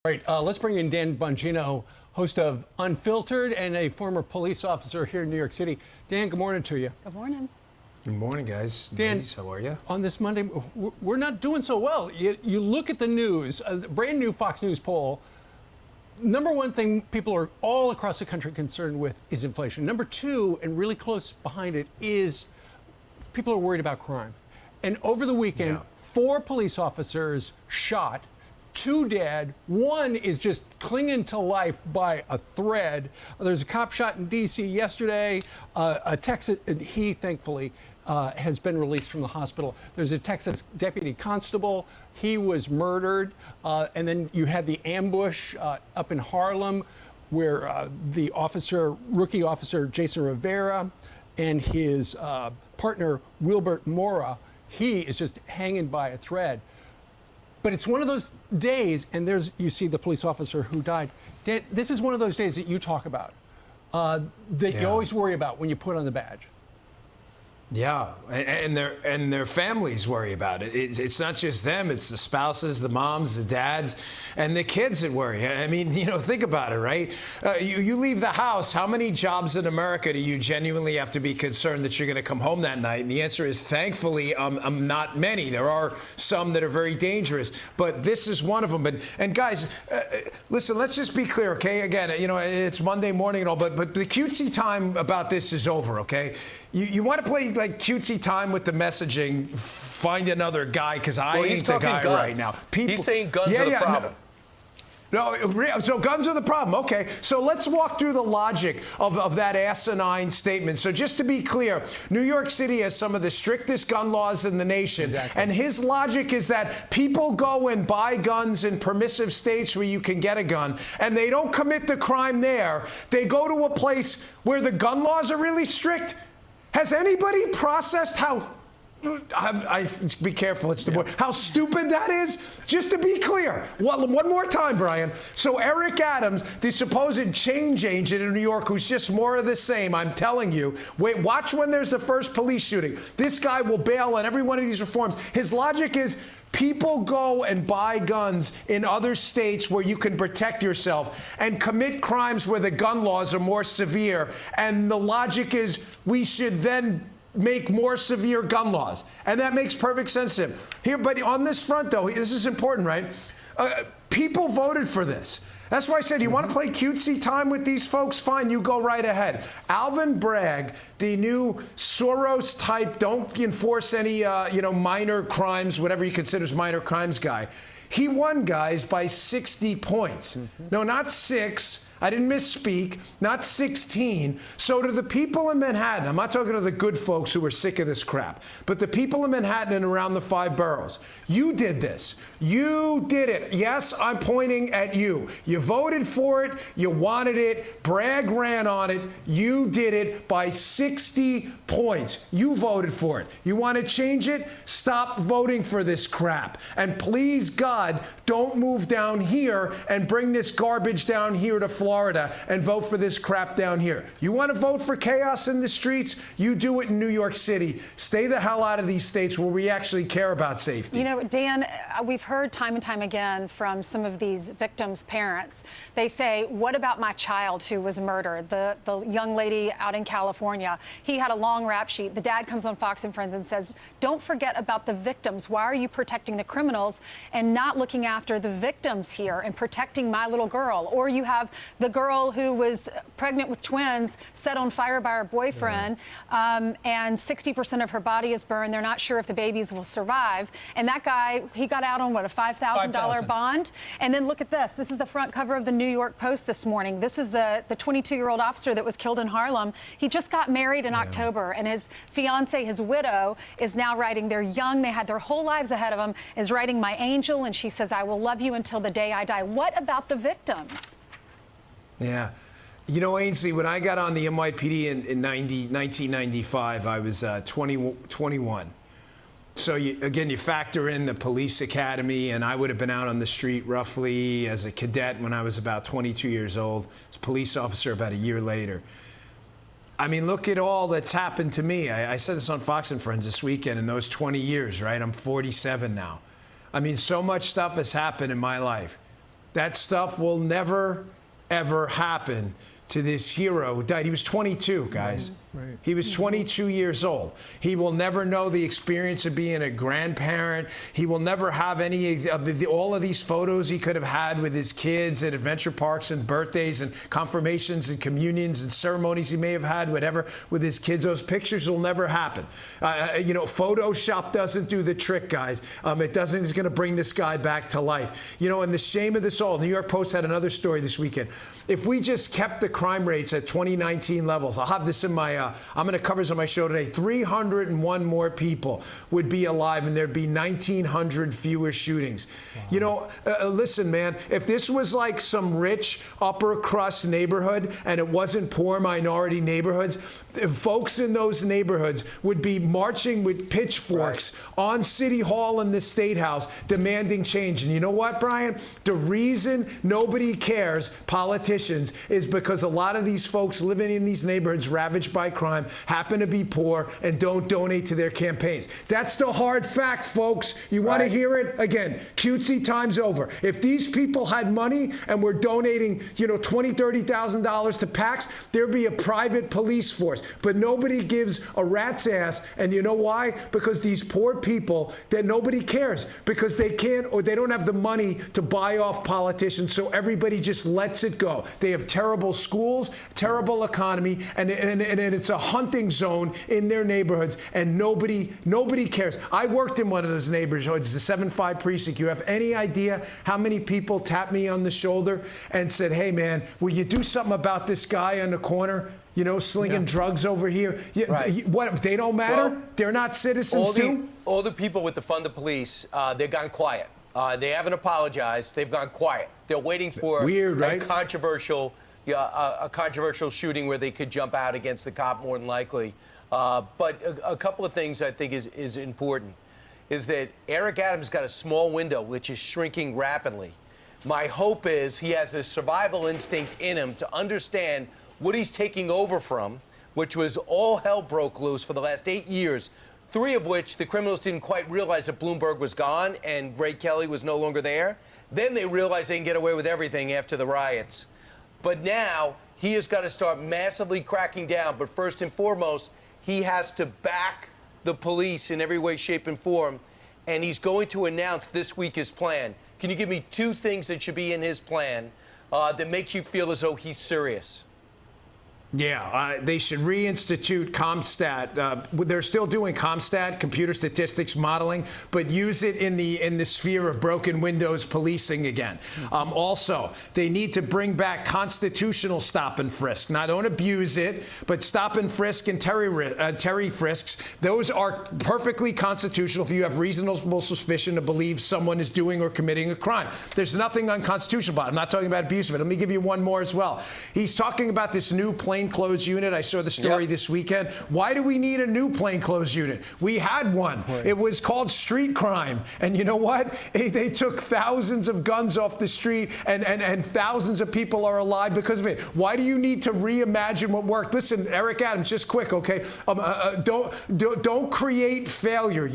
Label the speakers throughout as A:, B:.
A: All right, let's bring in Dan Bongino, host of Unfiltered and a former police officer here in New York City. Dan, good morning to you.
B: Good morning.
C: Good morning, guys.
A: Dan,
C: ladies, how are you?
A: On this Monday, we're not doing so well. You look at the news, a brand new Fox News poll. Number one thing people are all across the country concerned with is inflation. Number two, and really close behind it, is people are worried about crime. And over the weekend, 4 police officers shot, 2 dead, 1 is just clinging to life by a thread. There's a cop shot in D.C. yesterday. A Texas, he thankfully has been released from the hospital. There's a Texas deputy constable. He was murdered. And then you had the ambush up in Harlem where the rookie officer Jason Rivera and his partner Wilbert Mora, he is just hanging by a thread. But it's one of those days, and you see the police officer who died. Dan, this is one of those days that you talk about, that you always worry about when you put on the badge.
C: Yeah, and their families worry about it. It's not just them; it's the spouses, the moms, the dads, and the kids that worry. I mean, think about it, right? You leave the house. How many jobs in America do you genuinely have to be concerned that you're going to come home that night? And the answer is, thankfully, not many. There are some that are very dangerous, but this is one of them. And guys, listen, let's just be clear, okay? Again, it's Monday morning and all, but the cutesy time about this is over, okay? You want to play like cutesy time with the messaging, find another guy, because I ain't the guy
D: guns
C: right now.
D: He's saying guns are the problem.
C: No, so guns are the problem. Okay, so let's walk through the logic of that asinine statement. So just to be clear, New York City has some of the strictest gun laws in the nation.
A: Exactly.
C: And his logic is that people go and buy guns in permissive states where you can get a gun, and they don't commit the crime there. They go to a place where the gun laws are really strict. Has anybody processed how, be careful, it's the word, how stupid that is? Just to be clear, one more time, Brian. So Eric Adams, the supposed change agent in New York, who's just more of the same, I'm telling you, watch when there's the first police shooting. This guy will bail on every one of these reforms. His logic is, people go and buy guns in other states where you can protect yourself and commit crimes where the gun laws are more severe. And the logic is we should then make more severe gun laws. And that makes perfect sense to him. Here, but on this front, though, this is important, right? People voted for this. That's why I said, you want to play cutesy time with these folks? Fine, you go right ahead. Alvin Bragg, the new Soros type, don't enforce any, minor crimes, whatever he considers minor crimes guy. He won, guys, by 60 points. No, not 6. I didn't misspeak, not 16. So to the people in Manhattan, I'm not talking to the good folks who are sick of this crap, but the people in Manhattan and around the 5 boroughs, you did this. You did it. Yes, I'm pointing at you. You voted for it. You wanted it. Bragg ran on it. You did it by 60 points. You voted for it. You want to change it? Stop voting for this crap. And please, God, don't move down here and bring this garbage down here to Florida and vote for this crap down here. You want to vote for chaos in the streets? You do it in New York City. Stay the hell out of these states where we actually care about safety.
B: Dan, we've heard time and time again from some of these victims' parents. They say, what about my child who was murdered? The young lady out in California, he had a long rap sheet. The dad comes on Fox and Friends and says, don't forget about the victims. Why are you protecting the criminals and not looking after the victims here and protecting my little girl? Or you have the girl who was pregnant with twins set on fire by her boyfriend, and 60% of her body is burned. They're not sure if the babies will survive. And that guy, he got out on, what, a $5,000 bond? And then look at this. This is the front cover of the New York Post this morning. This is the 22-year-old officer that was killed in Harlem. He just got married in October, and his fiancée, his widow, is now writing, they're young, they had their whole lives ahead of them, is writing, my angel, and she says, I will love you until the day I die. What about the victims?
C: Yeah. Ainsley, when I got on the NYPD in 1995, I was 21. So, you factor in the police academy, and I would have been out on the street roughly as a cadet when I was about 22 years old. As a police officer about a year later. I mean, look at all that's happened to me. I said this on Fox and Friends this weekend. In those 20 years, right? I'm 47 now. I mean, so much stuff has happened in my life. That stuff will never, ever happen to this hero who died. He was 22, guys.
A: Right.
C: He was 22 years old. He will never know the experience of being a grandparent. He will never have any of all of these photos he could have had with his kids at adventure parks and birthdays and confirmations and communions and ceremonies he may have had, whatever, with his kids. Those pictures will never happen. Photoshop doesn't do the trick, guys. It doesn't. It's going to bring this guy back to life. And the shame of this all, New York Post had another story this weekend. If we just kept the crime rates at 2019 levels, I'll have this in my, I'm going to cover this on my show today, 301 more people would be alive and there'd be 1,900 fewer shootings. Wow. Listen, man, if this was like some rich upper crust neighborhood and it wasn't poor minority neighborhoods, folks in those neighborhoods would be marching with pitchforks on City Hall and the State House demanding change. And you know what, Brian? The reason nobody cares, politicians, is because a lot of these folks living in these neighborhoods ravaged by crime happen to be poor and don't donate to their campaigns. That's the hard fact, folks. You want to hear it? Again, cutesy time's over. If these people had money and were donating, $20,000, $30,000 to PACs, there'd be a private police force. But nobody gives a rat's ass. And you know why? Because these poor people, that nobody cares, because they can't or they don't have the money to buy off politicians. So everybody just lets it go. They have terrible schools, terrible economy, and it's a hunting zone in their neighborhoods, and nobody cares. I worked in one of those neighborhoods, the 7-5 precinct. You have any idea how many people tapped me on the shoulder and said, hey, man, will you do something about this guy on the corner? Slinging drugs over here. What? They don't matter? Well, they're not citizens too?
D: All the people with the fund the police, they've gone quiet. They haven't apologized. They've gone quiet. They're waiting for a controversial shooting where they could jump out against the cop, more than likely. But a couple of things I think is important is that Eric Adams got a small window, which is shrinking rapidly. My hope is he has a survival instinct in him to understand what he's taking over from, which was all hell broke loose for the last 8 years, 3 of which the criminals didn't quite realize that Bloomberg was gone and Ray Kelly was no longer there. Then they realized they can get away with everything after the riots. But now he has got to start massively cracking down. But first and foremost, he has to back the police in every way, shape, and form. And he's going to announce this week his plan. Can you give me 2 things that should be in his plan that makes you feel as though he's serious?
C: Yeah, they should reinstitute CompStat. They're still doing CompStat, computer statistics modeling, but use it in the sphere of broken windows policing again. Also, they need to bring back constitutional stop and frisk. Now, don't abuse it, but stop and frisk and Terry frisks, those are perfectly constitutional if you have reasonable suspicion to believe someone is doing or committing a crime. There's nothing unconstitutional about it. I'm not talking about abuse of it. Let me give you one more as well. He's talking about this new plainclothes unit. I saw the story this weekend. Why do we need a new plainclothes unit? We had one. It was called street crime. And you know what? They took thousands of guns off the street and thousands of people are alive because of it. Why do you need to reimagine what worked? Listen, Eric Adams, just quick, okay? Don't create failure,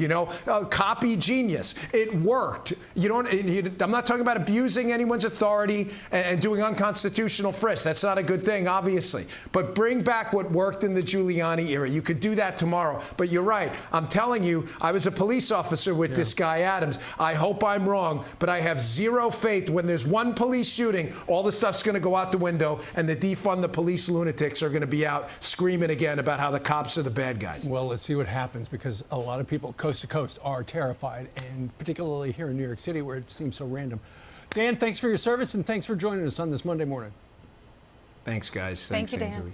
C: copy genius. It worked. I'm not talking about abusing anyone's authority and doing unconstitutional frisks. That's not a good thing, obviously. But bring back what worked in the Giuliani era. You could do that tomorrow. But you're right. I'm telling you, I was a police officer with this guy, Adams. I hope I'm wrong, but I have zero faith when there's one police shooting, all the stuff's going to go out the window, and the defund the police lunatics are going to be out screaming again about how the cops are the bad guys.
A: Well, let's see what happens, because a lot of people coast to coast are terrified, and particularly here in New York City where it seems so random. Dan, thanks for your service, and thanks for joining us on this Monday morning.
C: Thanks, guys.
B: Thank you, Dan.
C: Anjali.